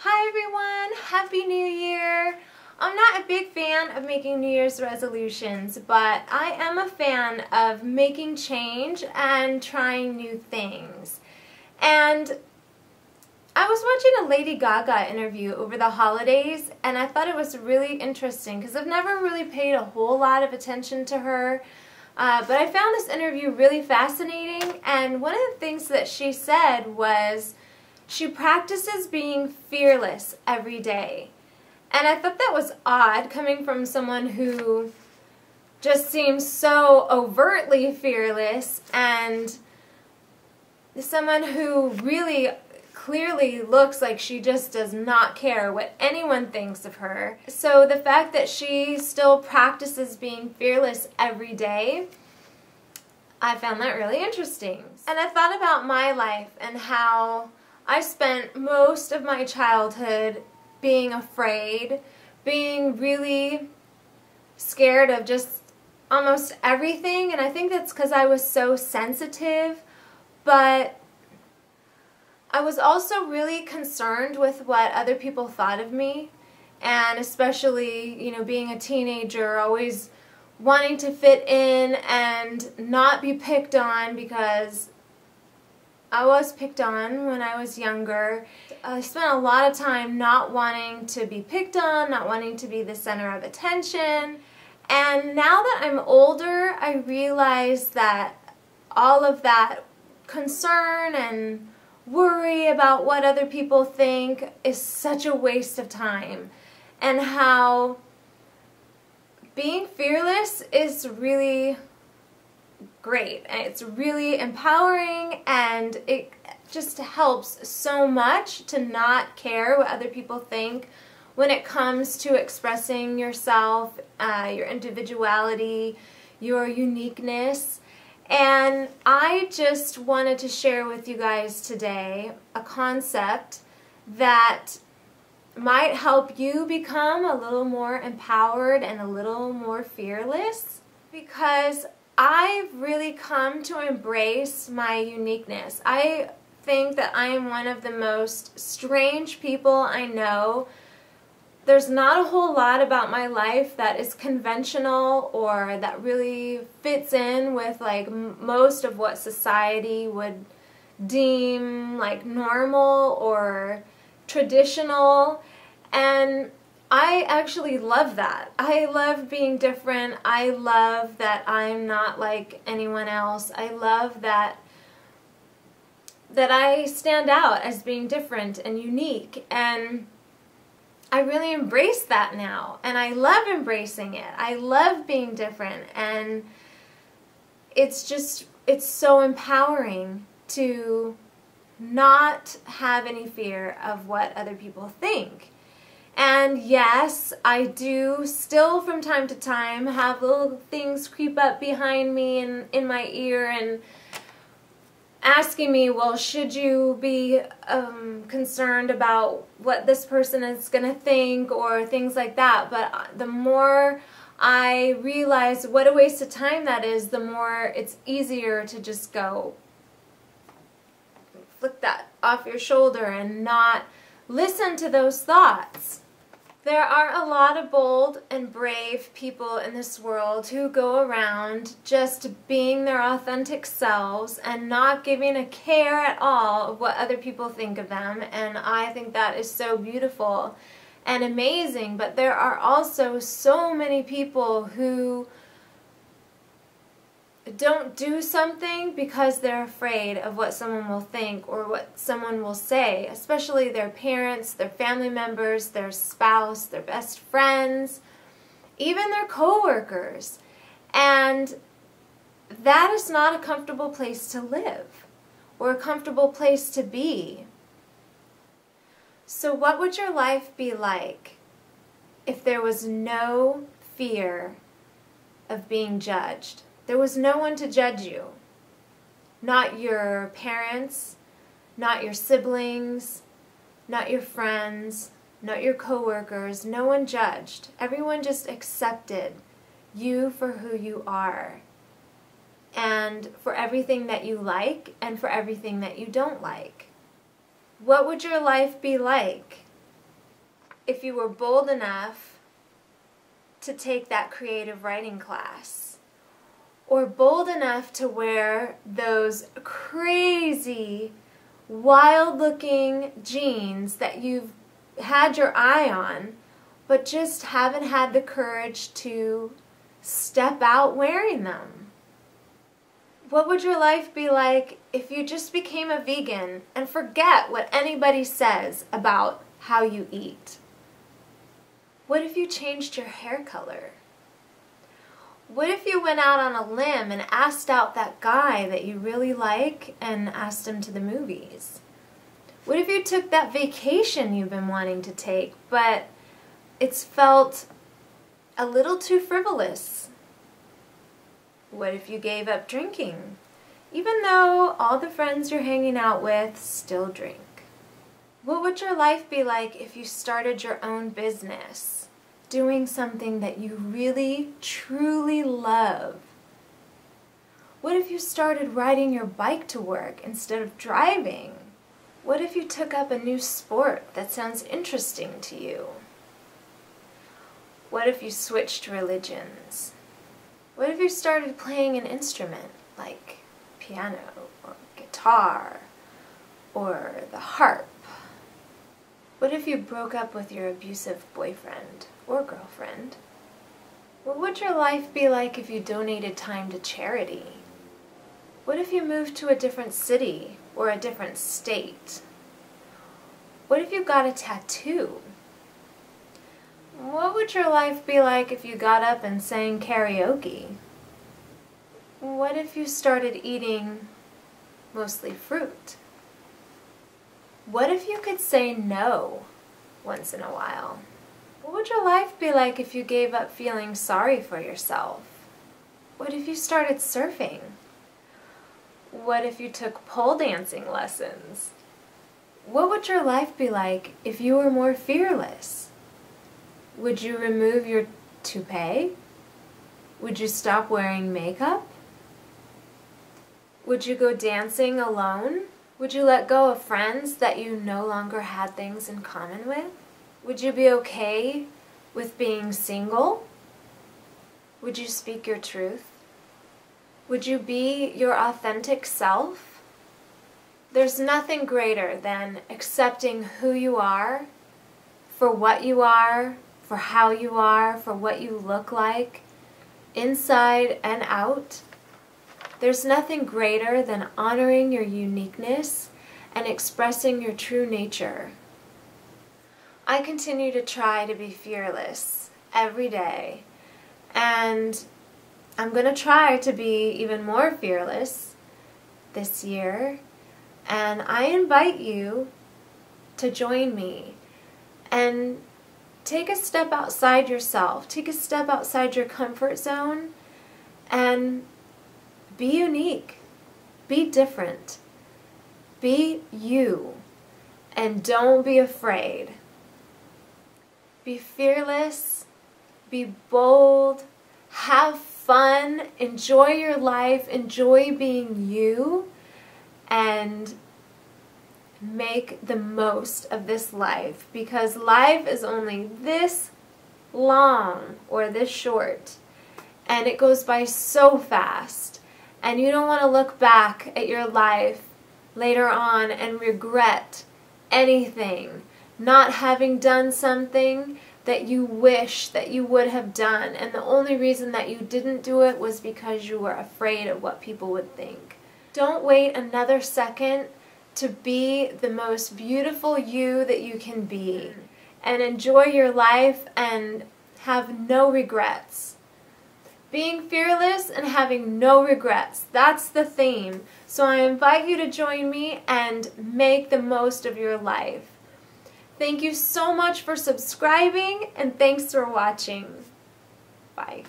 Hi everyone, Happy New Year! I'm not a big fan of making New Year's resolutions, but I am a fan of making change and trying new things. And I was watching a Lady Gaga interview over the holidays, and I thought it was really interesting because I've never really paid a whole lot of attention to her. But I found this interview really fascinating, and one of the things that she said was she practices being fearless every day. And I thought that was odd coming from someone who just seems so overtly fearless and someone who really clearly looks like she just does not care what anyone thinks of her. So the fact that she still practices being fearless every day, I found that really interesting. And I thought about my life and how I spent most of my childhood being afraid, being really scared of just almost everything, and I think that's because I was so sensitive, but I was also really concerned with what other people thought of me, and especially, being a teenager, always wanting to fit in and not be picked on, because I was picked on when I was younger. I spent a lot of time not wanting to be picked on, not wanting to be the center of attention. And now that I'm older, I realize that all of that concern and worry about what other people think is such a waste of time. And how being fearless is really great, and it's really empowering, and it just helps so much to not care what other people think when it comes to expressing yourself, your individuality, your uniqueness. And I just wanted to share with you guys today a concept that might help you become a little more empowered and a little more fearless, because I've really come to embrace my uniqueness. I think that I am one of the most strange people I know. There's not a whole lot about my life that is conventional or that really fits in with most of what society would deem like normal or traditional, and I actually love that. I love being different. I love that I'm not like anyone else. I love that I stand out as being different and unique, and I really embrace that now, and I love embracing it. I love being different, and it's so empowering to not have any fear of what other people think. And yes, I do still from time to time have little things creep up behind me and in my ear and asking me, well, should you be concerned about what this person is going to think or things like that. But the more I realize what a waste of time that is, the more it's easier to just go flick that off your shoulder and not listen to those thoughts. There are a lot of bold and brave people in this world who go around just being their authentic selves and not giving a care at all of what other people think of them, and I think that is so beautiful and amazing. But there are also so many people who don't do something because they're afraid of what someone will think or what someone will say, especially their parents, their family members, their spouse, their best friends, even their coworkers. And that is not a comfortable place to live or a comfortable place to be. So what would your life be like if there was no fear of being judged? There was no one to judge you. Not your parents, not your siblings, not your friends, not your coworkers. No one judged. Everyone just accepted you for who you are, and for everything that you like and for everything that you don't like. What would your life be like if you were bold enough to take that creative writing class, or bold enough to wear those crazy, wild-looking jeans that you've had your eye on, but just haven't had the courage to step out wearing them. What would your life be like if you just became a vegan and forget what anybody says about how you eat? What if you changed your hair color? What if you went out on a limb and asked out that guy that you really like and asked him to the movies? What if you took that vacation you've been wanting to take, but it's felt a little too frivolous? What if you gave up drinking, even though all the friends you're hanging out with still drink? What would your life be like if you started your own business, doing something that you really, truly love? What if you started riding your bike to work instead of driving? What if you took up a new sport that sounds interesting to you? What if you switched religions? What if you started playing an instrument like piano or guitar or the harp? What if you broke up with your abusive boyfriend or girlfriend? What would your life be like if you donated time to charity? What if you moved to a different city or a different state? What if you got a tattoo? What would your life be like if you got up and sang karaoke? What if you started eating mostly fruit? What if you could say no once in a while? What would your life be like if you gave up feeling sorry for yourself? What if you started surfing? What if you took pole dancing lessons? What would your life be like if you were more fearless? Would you remove your toupee? Would you stop wearing makeup? Would you go dancing alone? Would you let go of friends that you no longer had things in common with? Would you be okay with being single? Would you speak your truth? Would you be your authentic self? There's nothing greater than accepting who you are, for what you are, for how you are, for what you look like, inside and out. There's nothing greater than honoring your uniqueness and expressing your true nature. I continue to try to be fearless every day, and I'm going to try to be even more fearless this year, and I invite you to join me and take a step outside yourself, take a step outside your comfort zone, and be unique, be different, be you, and don't be afraid. Be fearless, be bold, have fun, enjoy your life, enjoy being you, and make the most of this life, because life is only this long or this short, and it goes by so fast, and you don't want to look back at your life later on and regret anything, not having done something that you wish that you would have done, and the only reason that you didn't do it was because you were afraid of what people would think. Don't wait another second to be the most beautiful you that you can be, and enjoy your life and have no regrets. Being fearless and having no regrets, that's the theme. So I invite you to join me and make the most of your life. Thank you so much for subscribing, and thanks for watching. Bye.